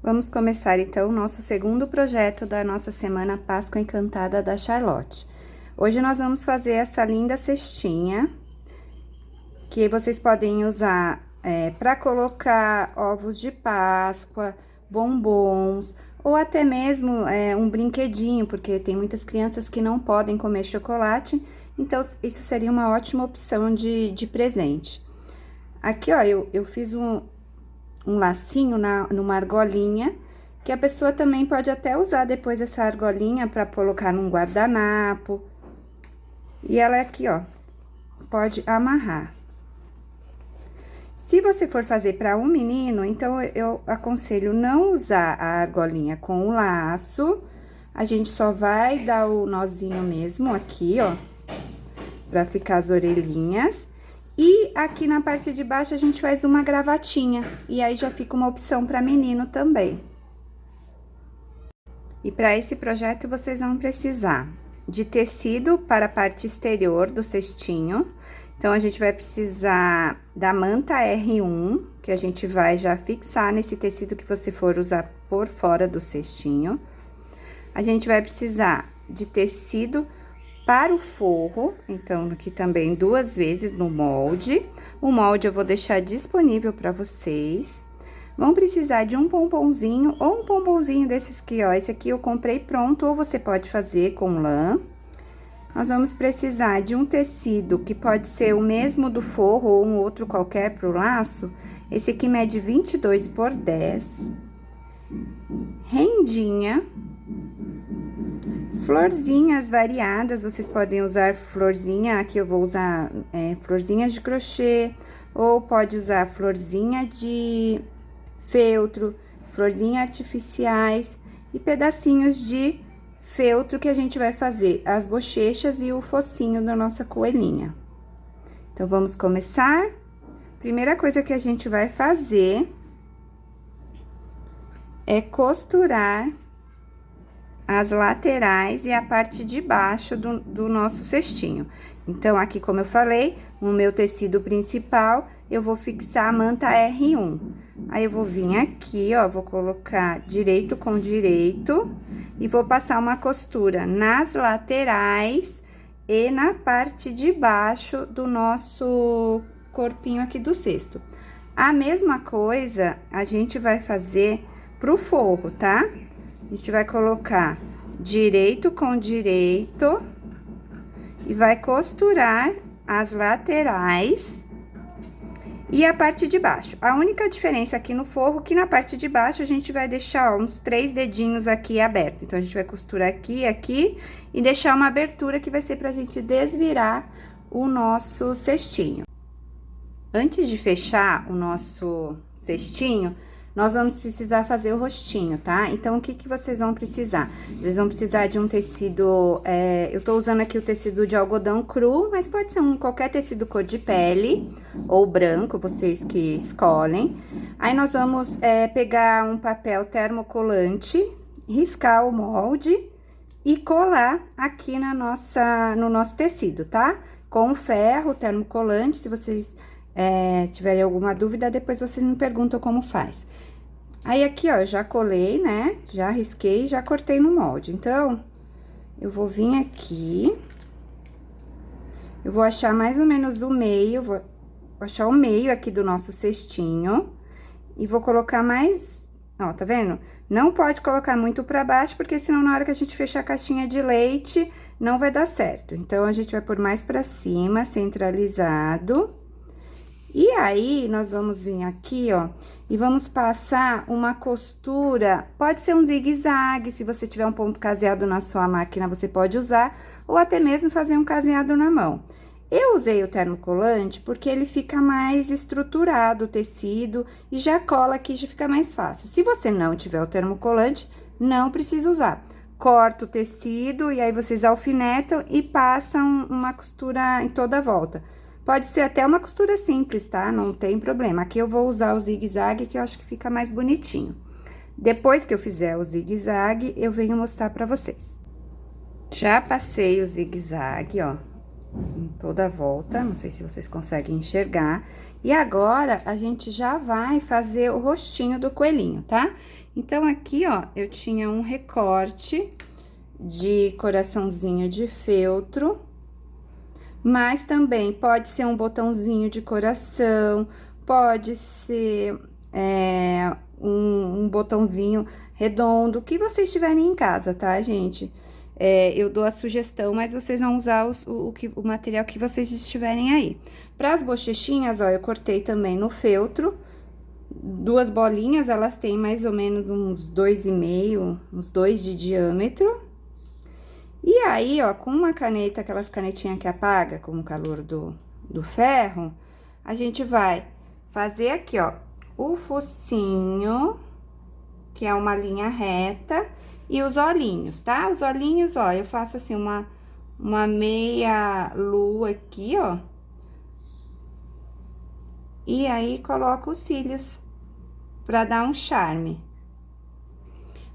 Vamos começar então o nosso segundo projeto da nossa semana Páscoa Encantada da Charlotte. Hoje nós vamos fazer essa linda cestinha, que vocês podem usar para colocar ovos de Páscoa, bombons, ou até mesmo um brinquedinho, porque tem muitas crianças que não podem comer chocolate, então isso seria uma ótima opção de presente. Aqui, ó, eu fiz um lacinho numa argolinha, que a pessoa também pode até usar depois essa argolinha para colocar num guardanapo. E ela aqui, ó, pode amarrar. Se você for fazer para um menino, então eu aconselho não usar a argolinha com o laço. A gente só vai dar o nozinho mesmo aqui, ó, para ficar as orelhinhas. E aqui na parte de baixo a gente faz uma gravatinha, e aí já fica uma opção para menino também. E para esse projeto vocês vão precisar de tecido para a parte exterior do cestinho. Então, a gente vai precisar da manta R1, que a gente vai já fixar nesse tecido que você for usar por fora do cestinho. A gente vai precisar de tecido para o forro, então, aqui também 2 vezes no molde. O molde eu vou deixar disponível para vocês. Vão precisar de um pomponzinho ou um pomponzinho desses aqui, ó. Esse aqui eu comprei pronto, ou você pode fazer com lã. Nós vamos precisar de um tecido que pode ser o mesmo do forro ou um outro qualquer para o laço. Esse aqui mede 22 por 10. Rendinha. Florzinhas variadas, vocês podem usar florzinha, aqui eu vou usar florzinhas de crochê, ou pode usar florzinha de feltro, florzinha artificiais e pedacinhos de feltro que a gente vai fazer as bochechas e o focinho da nossa coelhinha. Então, vamos começar. Primeira coisa que a gente vai fazer é costurar as laterais e a parte de baixo do nosso cestinho. Então, aqui, como eu falei, no meu tecido principal, eu vou fixar a manta R1. Aí, eu vou vir aqui, ó, vou colocar direito com direito e vou passar uma costura nas laterais e na parte de baixo do nosso corpinho aqui do cesto. A mesma coisa a gente vai fazer pro forro, tá? A gente vai colocar direito com direito e vai costurar as laterais e a parte de baixo. A única diferença aqui no forro, que na parte de baixo a gente vai deixar, ó, uns 3 dedinhos aqui abertos. Então, a gente vai costurar aqui, aqui e deixar uma abertura que vai ser pra gente desvirar o nosso cestinho. Antes de fechar o nosso cestinho, nós vamos precisar fazer o rostinho, tá? Então, o que vocês vão precisar? Vocês vão precisar de um tecido, eu tô usando aqui o tecido de algodão cru, mas pode ser qualquer tecido cor de pele ou branco, vocês que escolhem. Aí, nós vamos pegar um papel termocolante, riscar o molde e colar aqui no nosso tecido, tá? Com ferro termocolante, se vocês tiverem alguma dúvida, depois vocês me perguntam como faz. Aí, aqui, ó, já colei, né? Já risquei, já cortei no molde. Então, eu vou vir aqui, eu vou achar mais ou menos o meio, vou achar o meio aqui do nosso cestinho e vou colocar mais, ó, tá vendo? Não pode colocar muito pra baixo, porque senão na hora que a gente fechar a caixinha de leite, não vai dar certo. Então, a gente vai pôr mais pra cima, centralizado. E aí, nós vamos vir aqui, ó, e vamos passar uma costura, pode ser um zigue-zague, se você tiver um ponto caseado na sua máquina, você pode usar, ou até mesmo fazer um caseado na mão. Eu usei o termocolante porque ele fica mais estruturado, o tecido, e já cola aqui, já fica mais fácil. Se você não tiver o termocolante, não precisa usar. Corta o tecido, e aí vocês alfinetam e passam uma costura em toda a volta. Pode ser até uma costura simples, tá? Não tem problema. Aqui eu vou usar o zigue-zague, que eu acho que fica mais bonitinho. Depois que eu fizer o zigue-zague, eu venho mostrar pra vocês. Já passei o zigue-zague, ó, em toda a volta, não sei se vocês conseguem enxergar. E agora, a gente já vai fazer o rostinho do coelhinho, tá? Então, aqui, ó, eu tinha um recorte de coraçãozinho de feltro, mas também pode ser um botãozinho de coração, pode ser um botãozinho redondo, que vocês tiverem em casa, tá, gente? Eu dou a sugestão, mas vocês vão usar o material que vocês estiverem aí. Para as bochechinhas, ó, eu cortei também no feltro, 2 bolinhas, elas têm mais ou menos uns 2,5, uns 2 de diâmetro. E aí, ó, com uma caneta, aquelas canetinhas que apaga com o calor do ferro, a gente vai fazer aqui, ó, o focinho, que é uma linha reta, e os olhinhos, tá? Os olhinhos, ó, eu faço assim uma meia lua aqui, ó. E aí, coloco os cílios pra dar um charme.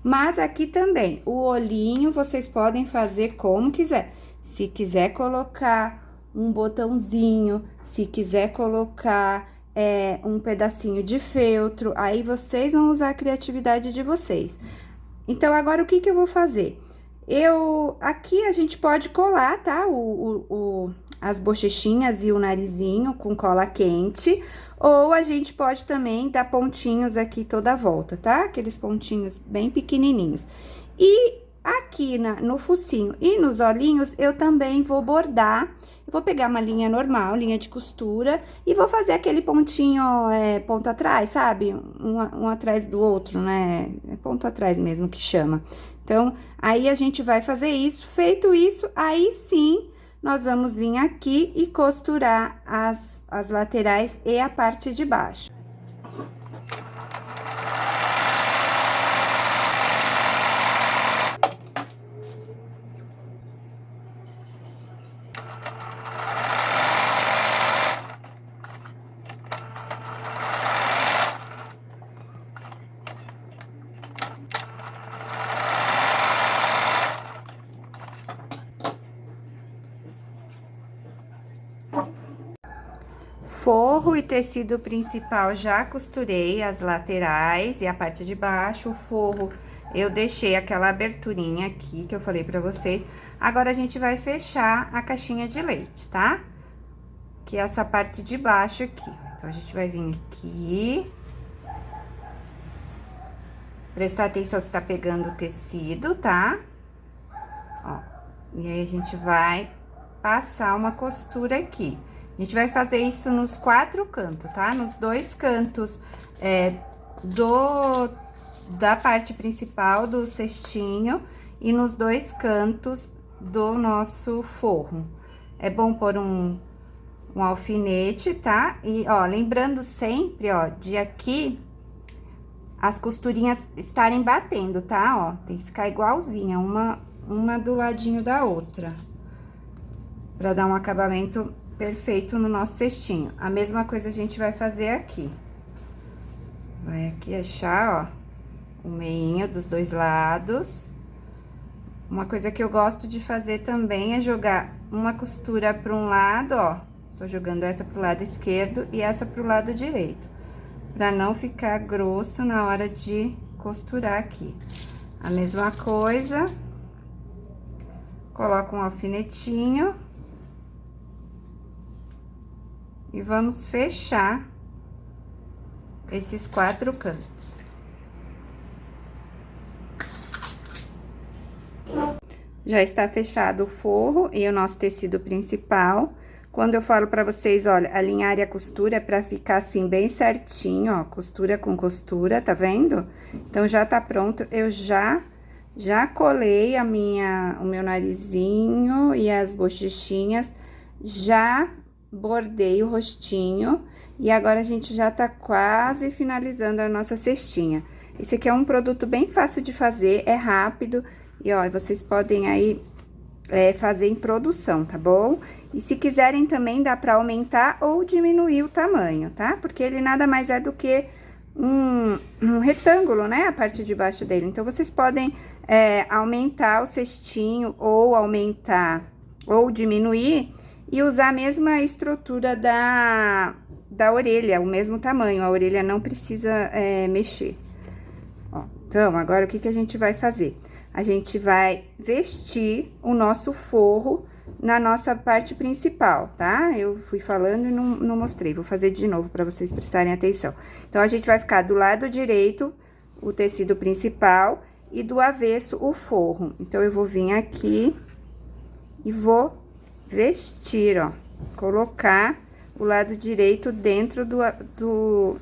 Mas aqui também, o olhinho vocês podem fazer como quiser. Se quiser colocar um botãozinho, se quiser colocar um pedacinho de feltro, aí vocês vão usar a criatividade de vocês. Então, agora, o que que eu vou fazer? Aqui a gente pode colar, tá? As bochechinhas e o narizinho com cola quente, ou a gente pode também dar pontinhos aqui toda a volta, tá? Aqueles pontinhos bem pequenininhos. E aqui no focinho e nos olhinhos, eu também vou bordar. Eu vou pegar uma linha normal, linha de costura, e vou fazer aquele pontinho, ponto atrás, sabe? Um atrás do outro, né? É ponto atrás mesmo que chama. Então, aí a gente vai fazer isso. Feito isso, aí sim, nós vamos vir aqui e costurar as laterais e a parte de baixo. Forro e tecido principal já costurei as laterais e a parte de baixo. O forro eu deixei aquela aberturinha aqui que eu falei pra vocês. Agora, a gente vai fechar a caixinha de leite, tá? Que é essa parte de baixo aqui. Então, a gente vai vir aqui. Prestar atenção se tá pegando o tecido, tá? Ó, e aí, a gente vai passar uma costura aqui. A gente vai fazer isso nos 4 cantos, tá? Nos 2 cantos da parte principal do cestinho e nos 2 cantos do nosso forro. É bom pôr um alfinete, tá? E, ó, lembrando sempre, ó, de aqui as costurinhas estarem batendo, tá? Ó, tem que ficar igualzinha, uma do ladinho da outra, pra dar um acabamento perfeito no nosso cestinho. A mesma coisa a gente vai fazer aqui. Vai aqui achar, ó, o meinho dos 2 lados. Uma coisa que eu gosto de fazer também é jogar uma costura para um lado, ó. Tô jogando essa pro lado esquerdo e essa pro lado direito, para não ficar grosso na hora de costurar aqui. A mesma coisa, coloco um alfinetinho. E vamos fechar esses 4 cantos. Já está fechado o forro e o nosso tecido principal. Quando eu falo pra vocês, olha, alinhar a costura é pra ficar assim bem certinho, ó, costura com costura, tá vendo? Então, já tá pronto, eu já colei o meu narizinho e as bochechinhas, já bordei o rostinho e agora a gente já tá quase finalizando a nossa cestinha. Esse aqui é um produto bem fácil de fazer, é rápido e, ó, vocês podem aí fazer em produção, tá bom? E se quiserem também dá pra aumentar ou diminuir o tamanho, tá? Porque ele nada mais é do que um retângulo, né? A parte de baixo dele. Então, vocês podem aumentar o cestinho ou aumentar ou diminuir. e usar a mesma estrutura da orelha, o mesmo tamanho, a orelha não precisa mexer. Ó, então, agora o que que a gente vai fazer? A gente vai vestir o nosso forro na nossa parte principal, tá? Eu fui falando e não mostrei, vou fazer de novo para vocês prestarem atenção. Então, a gente vai ficar do lado direito o tecido principal e do avesso o forro. Então, eu vou vir aqui e vou vestir, ó, colocar o lado direito dentro do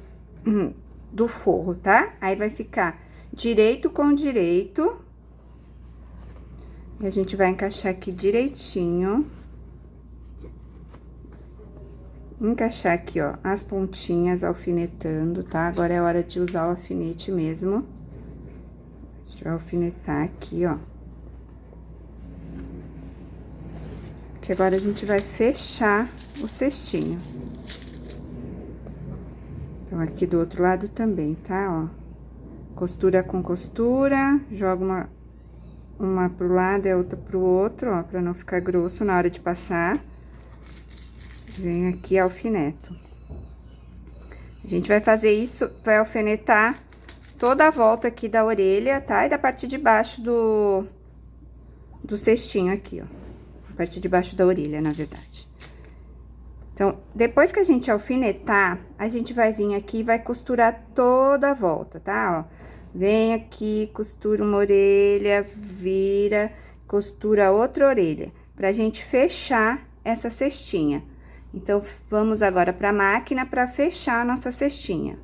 forro, tá? Aí, vai ficar direito com direito. E a gente vai encaixar aqui direitinho. Encaixar aqui, ó, as pontinhas alfinetando, tá? Agora é hora de usar o alfinete mesmo. A gente vai alfinetar aqui, ó. Que agora a gente vai fechar o cestinho. Então, aqui do outro lado também, tá? Ó, costura com costura, joga uma pro lado e a outra pro outro, ó, pra não ficar grosso na hora de passar. Venho aqui, alfineto. A gente vai fazer isso, vai alfinetar toda a volta aqui da orelha, tá? E da parte de baixo do cestinho aqui, ó. A parte de baixo da orelha, na verdade. Então, depois que a gente alfinetar, a gente vai vir aqui e vai costurar toda a volta, tá? Ó, vem aqui, costura uma orelha, vira, costura outra orelha, pra gente fechar essa cestinha. Então, vamos agora pra máquina pra fechar a nossa cestinha.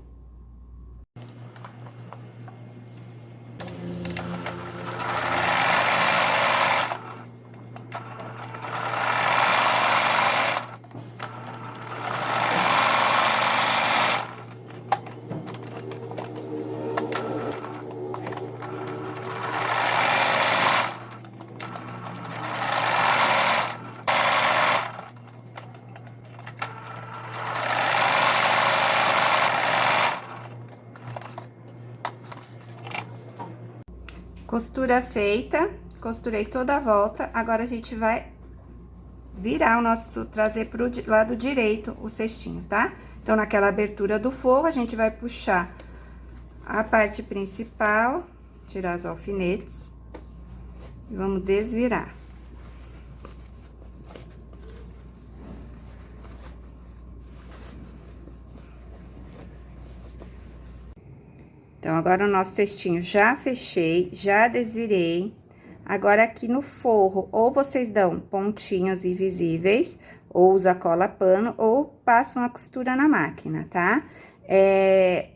Costura feita, costurei toda a volta, agora a gente vai virar o nosso, trazer pro lado direito o cestinho, tá? Então, naquela abertura do forro, a gente vai puxar a parte principal, tirar os alfinetes e vamos desvirar. Então, agora o nosso cestinho já fechei, já desvirei. Agora, aqui no forro, ou vocês dão pontinhos invisíveis, ou usa cola pano, ou passam a costura na máquina, tá?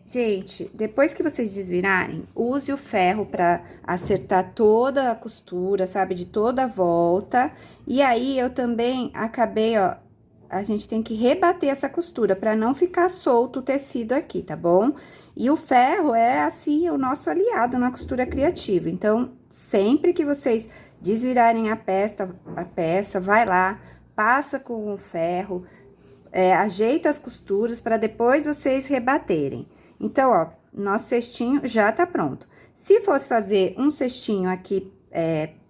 Gente, depois que vocês desvirarem, use o ferro pra acertar toda a costura, sabe? De toda a volta. E aí, eu também acabei, ó, a gente tem que rebater essa costura pra não ficar solto o tecido aqui, tá bom? E o ferro é, assim, o nosso aliado na costura criativa. Então, sempre que vocês desvirarem a peça, vai lá, passa com o ferro, ajeita as costuras para depois vocês rebaterem. Então, ó, nosso cestinho já tá pronto. Se fosse fazer um cestinho aqui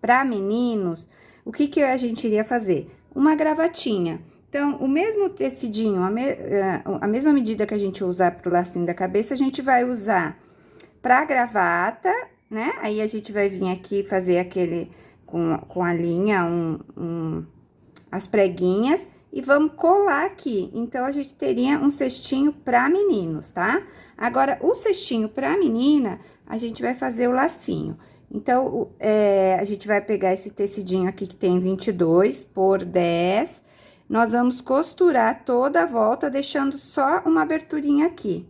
para meninos, o que a gente iria fazer? Uma gravatinha. Então, o mesmo tecidinho, a mesma medida que a gente usar pro lacinho da cabeça, a gente vai usar pra gravata, né? Aí, a gente vai vir aqui fazer aquele, com a linha, as preguinhas, e vamos colar aqui. Então, a gente teria um cestinho pra meninos, tá? Agora, o cestinho pra menina, a gente vai fazer o lacinho. Então, a gente vai pegar esse tecidinho aqui, que tem 22 por 10. Nós vamos costurar toda a volta, deixando só uma aberturinha aqui.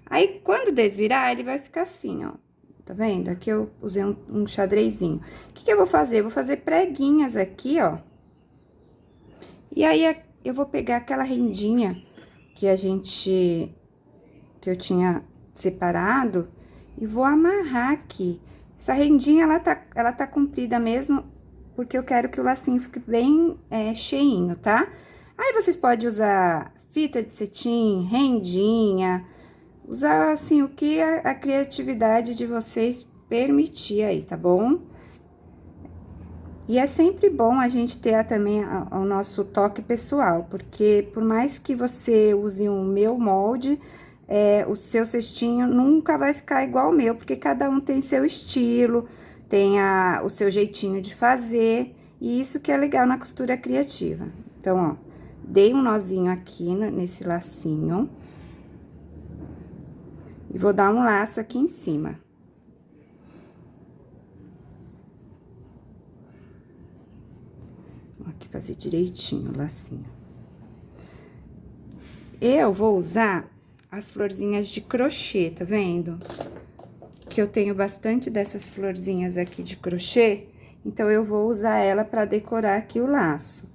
Aí, quando desvirar, ele vai ficar assim, ó. Tá vendo? Aqui eu usei um xadrezinho. O que eu vou fazer? Eu vou fazer preguinhas aqui, ó. E aí, eu vou pegar aquela rendinha que eu tinha separado e vou amarrar aqui. Essa rendinha, ela tá comprida mesmo, porque eu quero que o lacinho fique bem cheinho, tá? Aí, vocês podem usar fita de cetim, rendinha, usar, assim, o que a criatividade de vocês permitir aí, tá bom? E é sempre bom a gente ter também o nosso toque pessoal, porque por mais que você use o meu molde, o seu cestinho nunca vai ficar igual ao meu, porque cada um tem seu estilo, tem o seu jeitinho de fazer, e isso que é legal na costura criativa. Então, ó, dei um nozinho aqui nesse lacinho, e vou dar um laço aqui em cima. Vou aqui fazer direitinho o lacinho. Eu vou usar as florzinhas de crochê, tá vendo? Que eu tenho bastante dessas florzinhas aqui de crochê, então eu vou usar ela pra decorar aqui o laço.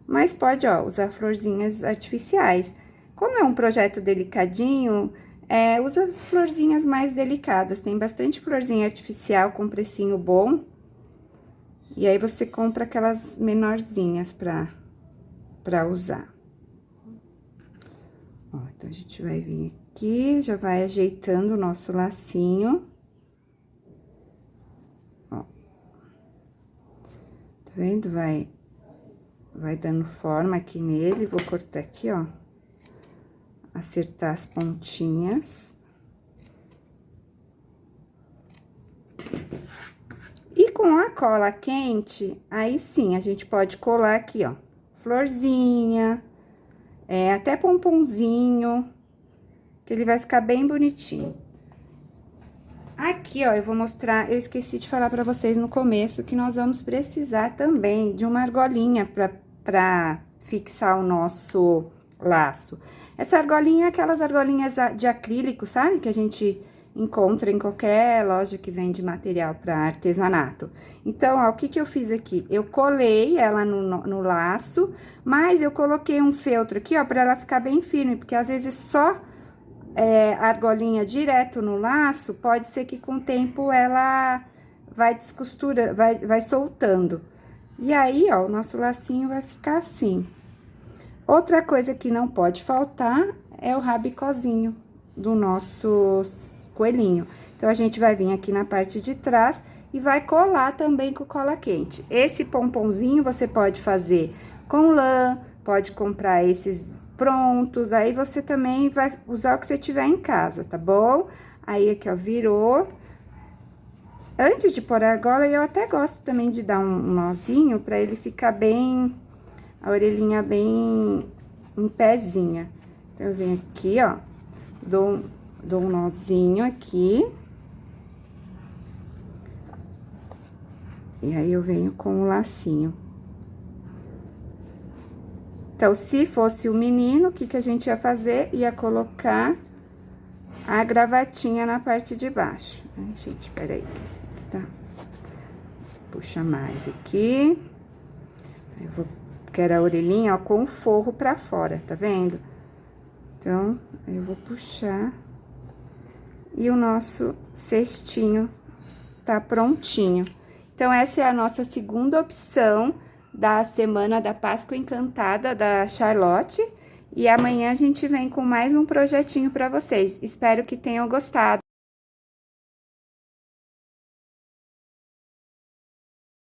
Mas pode, ó, usar florzinhas artificiais. Como é um projeto delicadinho, usa as florzinhas mais delicadas. Tem bastante florzinha artificial com precinho bom. E aí, você compra aquelas menorzinhas pra usar. Ó, então, a gente vai vir aqui, já vai ajeitando o nosso lacinho. Ó. Tá vendo? Vai dando forma aqui nele. Vou cortar aqui, ó. Acertar as pontinhas. E com a cola quente, aí sim, a gente pode colar aqui, ó, florzinha, até pomponzinho, que ele vai ficar bem bonitinho. Aqui, ó, eu vou mostrar, eu esqueci de falar pra vocês no começo, que nós vamos precisar também de uma argolinha pra fixar o nosso laço. Essa argolinha é aquelas argolinhas de acrílico, sabe? Que a gente encontra em qualquer loja que vende material para artesanato. Então, ó, o que que eu fiz aqui? Eu colei ela no laço, mas eu coloquei um feltro aqui, ó, para ela ficar bem firme, porque às vezes só a argolinha direto no laço, pode ser que com o tempo ela vai descostura, vai soltando. E aí, ó, o nosso lacinho vai ficar assim. Outra coisa que não pode faltar é o rabicozinho do nosso coelhinho. Então, a gente vai vir aqui na parte de trás e vai colar também com cola quente. Esse pomponzinho você pode fazer com lã, pode comprar esses prontos, aí você também vai usar o que você tiver em casa, tá bom? Aí, aqui, ó, virou. Antes de pôr a argola, eu até gosto também de dar um nozinho pra ele ficar bem, a orelhinha bem em pezinha. Então, eu venho aqui, ó, dou um nozinho aqui. E aí, eu venho com o lacinho. Então, se fosse o menino, o que que a gente ia fazer? Ia colocar a gravatinha na parte de baixo. Ai, gente, peraí, que esse aqui tá... Puxa mais aqui. Eu vou... Quero a orelhinha, ó, com o forro pra fora, tá vendo? Então, eu vou puxar. E o nosso cestinho tá prontinho. Então, essa é a nossa segunda opção da Semana da Páscoa Encantada da Charlotte. E amanhã a gente vem com mais um projetinho pra vocês. Espero que tenham gostado.